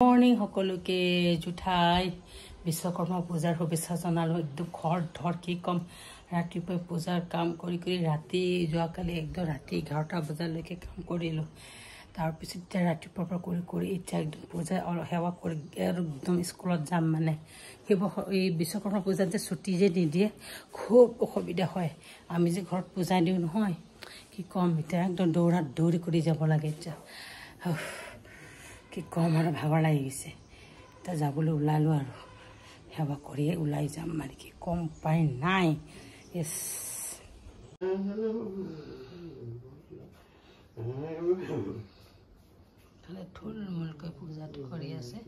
Morning সকলোকে জুঠাই বিশ্বকৰ্মা পূজাৰ শুভেচ্ছা জনালো। একদম ঘৰ ধৰ কি কম, ৰাতিপুৱাই পূজাৰ কাম কৰি কৰি ৰাতি যোৱাকালি একদম ৰাতি 11টা বজালৈকে কাম কৰিলোঁ। তাৰপিছত এতিয়া ৰাতিপুৱাৰ পৰা কৰি কৰি এতিয়া একদম পূজা সেৱা কৰি আৰু একদম স্কুলত যাম। মানে এই বিশ্বকৰ্মা পূজাত যে ছুটি যে নিদিয়ে খুব অসুবিধা হয়। আমি যে ঘৰত পূজা দিওঁ নহয়, কি ক'ম, এতিয়া একদম দৌৰি কৰি যাব লাগে। এতিয়া কি কম আৰু ভাগৰ লাগি গৈছে। এতিয়া যাবলৈ ওলালোঁ আৰু সেৱা কৰিয়ে ওলাই যাম। মানে কি কম, উপায় নাই। থুলমূলকৈ পূজাটো কৰি আছে।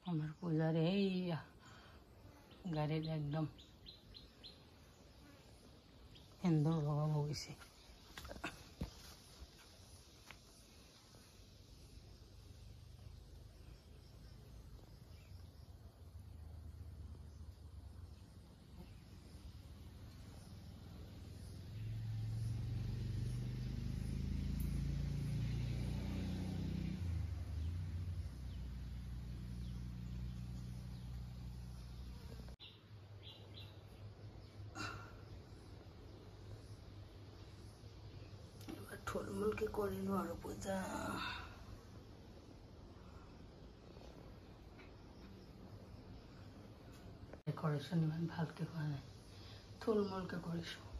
আমাৰ পূজাৰে এই গাড়িৰ একদম সুন্দৰ ভাব হয়েছে। থুলমূলকে কৰিলোঁ আৰু পূজা। ডেকৰেশ্যন ইমান ভালকে হোৱা নাই, থুলমূলকে কৰিছোঁ।